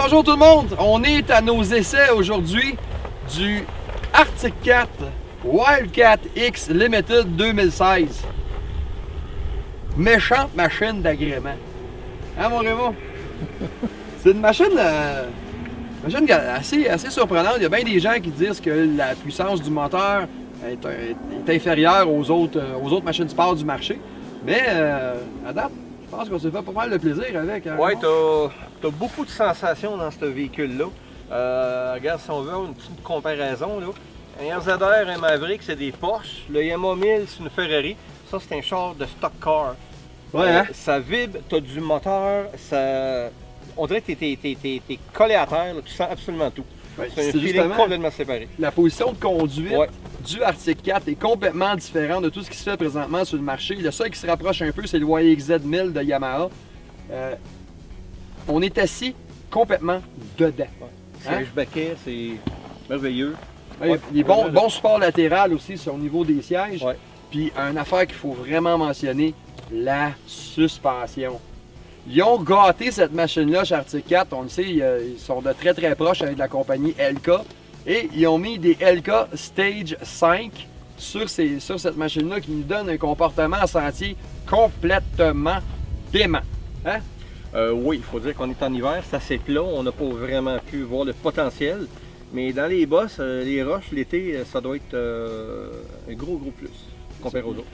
bonjour tout le monde! On est à nos essais aujourd'hui du Arctic Cat Wildcat X Limited 2016. Méchante machine d'agrément. Hein, mon Raymond? C'est une machine assez surprenante. Il y a bien des gens qui disent que la puissance du moteur est inférieure aux autres machines sport du marché. Mais à date, je pense qu'on s'est fait pas mal de plaisir avec. Hein, ouais, t'as beaucoup de sensations dans ce véhicule-là. Regarde, si on veut avoir une petite comparaison, là, un RZR, un Maverick, c'est des Porsche. Le Yamaha 1000, c'est une Ferrari. Ça, c'est un char de stock car. Ouais, hein? Ça vibre, t'as du moteur, ça... On dirait que t'es collé à terre, là, tu sens absolument tout. Ouais, c'est un feeling complètement séparé. La position de conduite du Arctic Cat est complètement différente de tout ce qui se fait présentement sur le marché. Le seul qui se rapproche un peu, c'est le YXZ 1000 de Yamaha. On est assis complètement dedans. C'est un baquet, c'est merveilleux. Les bons supports latéraux aussi sur au niveau des sièges. Ouais. Puis une affaire qu'il faut vraiment mentionner, la suspension. Ils ont gâté cette machine-là chez Arctic Cat. On le sait, ils sont de très très proches avec la compagnie LK. Et ils ont mis des LK Stage 5 sur cette machine-là qui nous donne un comportement en sentier complètement dément. Hein? Oui, il faut dire qu'on est en hiver, c'est assez plat, on n'a pas vraiment pu voir le potentiel. Mais dans les bosses, les roches, l'été, ça doit être un gros plus comparé aux autres.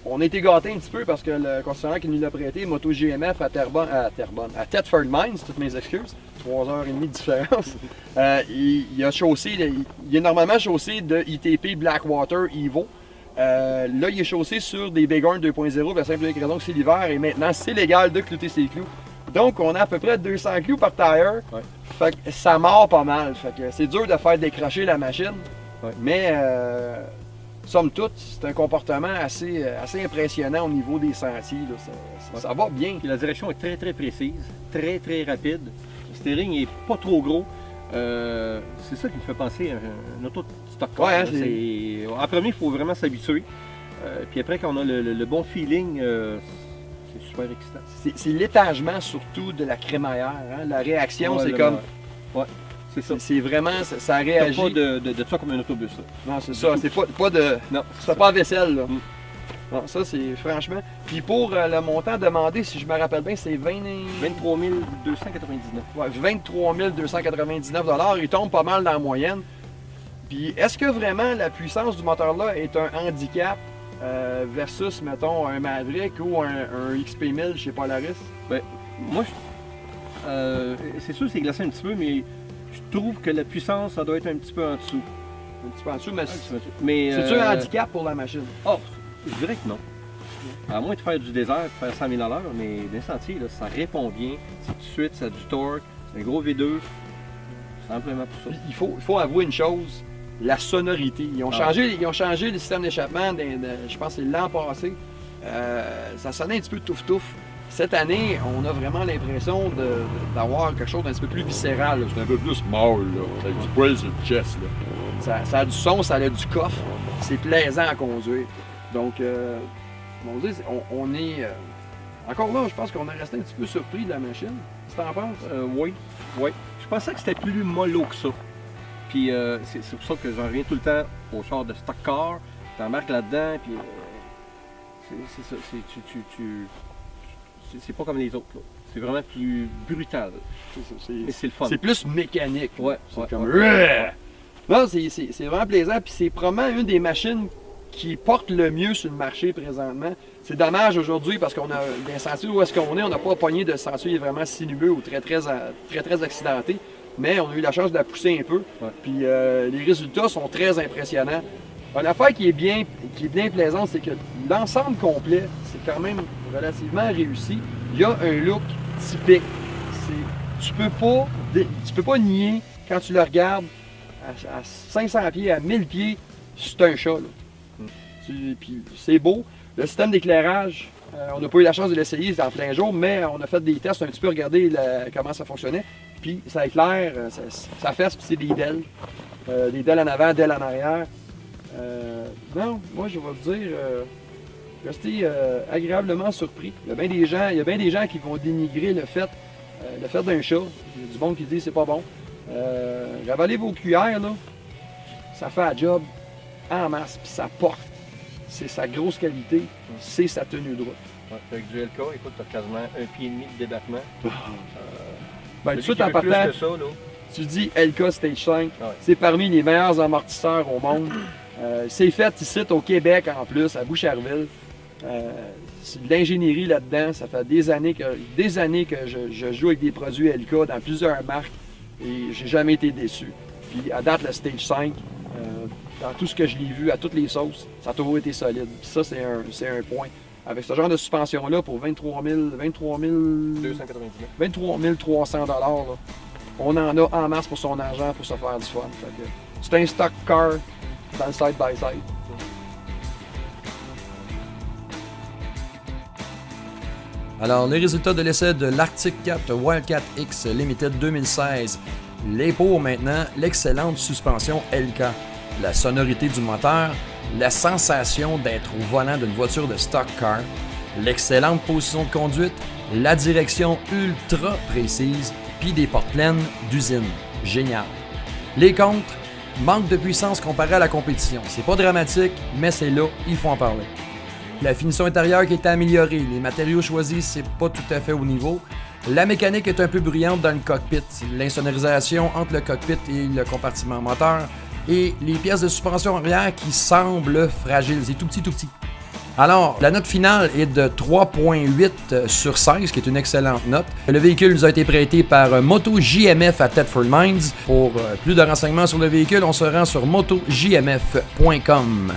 On a été gâtés un petit peu parce que le concessionnaire qui nous l'a prêté, Moto GMF à Thetford Mines, toutes mes excuses, 3h30 de différence, il a chaussé, il est normalement chaussé de ITP Blackwater Evo. Là, il est chaussé sur des Bighorn 2.0, pour la simple raison que c'est l'hiver et maintenant c'est légal de clouter ses clous. Donc, on a à peu près 200 clous par tire. Ouais. Fait que ça mord pas mal. Fait que c'est dur de faire décrocher la machine. Ouais. Mais, somme toute, c'est un comportement assez impressionnant au niveau des sentiers. Là. Ça va bien. Puis la direction est très précise, très rapide. Le steering est pas trop gros. C'est ça qui me fait penser à un auto stock car. Ouais, en premier, il faut vraiment s'habituer. Puis après, quand on a le bon feeling, c'est super excitant. C'est l'étagement surtout de la crémaillère. Hein? La réaction, c'est comme... Ouais, c'est ça. C'est vraiment... Ça réagit. Pas de ça comme un autobus. Là. Non, c'est ça. C'est pas de... Non. C'est pas à vaisselle, là. Non, ça, c'est franchement... Puis pour le montant demandé, si je me rappelle bien, c'est 23 299. Ouais, 23 299 $. Il tombe pas mal dans la moyenne. Puis est-ce que vraiment la puissance du moteur-là est un handicap versus, mettons, un Maverick ou un XP1000 chez Polaris? Ben, moi, c'est sûr que c'est glacé un petit peu, mais je trouve que la puissance, ça doit être un petit peu en dessous. Un petit peu en dessous, mais c'est-tu un handicap pour la machine? Oh, je dirais que non. À moins de faire du désert, de faire 100 000 $, mais d'un sentier, là, ça répond bien. C'est tout de suite, ça a du torque, c'est un gros V2. C'est simplement pour ça. Il faut avouer une chose, la sonorité. Ils ont changé le système d'échappement, je pense que c'est l'an passé. Ça sonnait un petit peu touffe-touffe. Cette année, on a vraiment l'impression d'avoir quelque chose d'un petit peu plus viscéral. C'est un peu plus mâle, là. Ça a du poil sur le chest. Là. Ça a du son, ça a du coffre. C'est plaisant à conduire. Donc, on est... encore là, je pense qu'on est resté un petit peu surpris de la machine. Tu t'en penses? Oui. Je pensais que c'était plus mollo que ça. Puis c'est pour ça que j'en reviens tout le temps au char de stock car. T'embarques là-dedans, puis c'est ça. C'est pas comme les autres. C'est vraiment plus brutal. Mais c'est le fun. C'est plus mécanique. Ouais. C'est comme... Non, c'est vraiment plaisant. Puis c'est probablement une des machines qui porte le mieux sur le marché présentement. C'est dommage aujourd'hui parce qu'on a des sentiers où est-ce qu'on est, on n'a pas pogné de sentier vraiment sinueux ou très accidenté. Mais on a eu la chance de la pousser un peu. Ouais. Puis les résultats sont très impressionnants. Une affaire qui est bien plaisante, c'est que l'ensemble complet, c'est quand même relativement réussi. Il y a un look typique. Tu peux pas nier quand tu le regardes à 500 pieds, à 1000 pieds, c'est un chat. Là. Puis c'est beau. Le système d'éclairage, on n'a pas eu la chance de l'essayer en plein jour, mais on a fait des tests un petit peu, regarder comment ça fonctionnait. Puis ça éclaire, ça fesse, puis c'est des DEL. Des DEL en avant, DEL en arrière. Non, moi je vais vous dire, restez agréablement surpris. Il y a bien des gens qui vont dénigrer le fait le fait d'un chat, il y a du monde qui dit c'est pas bon. Ravalez vos cuillères, là, ça fait la job en masse, puis ça porte. C'est sa grosse qualité, c'est sa tenue de route. Ouais, avec du LK, écoute, tu as quasiment 1,5 pied de débattement. Ben, tout en partant, tu dis LK Stage 5, ouais. C'est parmi les meilleurs amortisseurs au monde. C'est fait ici au Québec en plus, à Boucherville. C'est de l'ingénierie là-dedans. Ça fait des années que je joue avec des produits LK dans plusieurs marques et j'ai jamais été déçu. Puis à date, le Stage 5, dans tout ce que je l'ai vu, à toutes les sauces, ça a toujours été solide. Puis ça, c'est un point. Avec ce genre de suspension-là, pour 23 300 $, là, on en a en masse pour son argent pour se faire du fun. C'est un stock car dans le side-by-side. Alors, les résultats de l'essai de l'Arctic Cat Wildcat X Limited 2016. Les pour maintenant, l'excellente suspension LK, la sonorité du moteur, la sensation d'être au volant d'une voiture de stock car, l'excellente position de conduite, la direction ultra précise, puis des portes pleines d'usine. Génial. Les contres, manque de puissance comparé à la compétition. C'est pas dramatique, mais c'est là, il faut en parler. La finition intérieure qui est améliorée, les matériaux choisis, c'est pas tout à fait au niveau. La mécanique est un peu bruyante dans le cockpit, l'insonorisation entre le cockpit et le compartiment moteur, et les pièces de suspension arrière qui semblent fragiles, c'est tout petit. Alors, la note finale est de 3.8 sur 16, qui est une excellente note. Le véhicule nous a été prêté par Moto JMF à Thetford Mines. Pour plus de renseignements sur le véhicule, on se rend sur motojmf.com.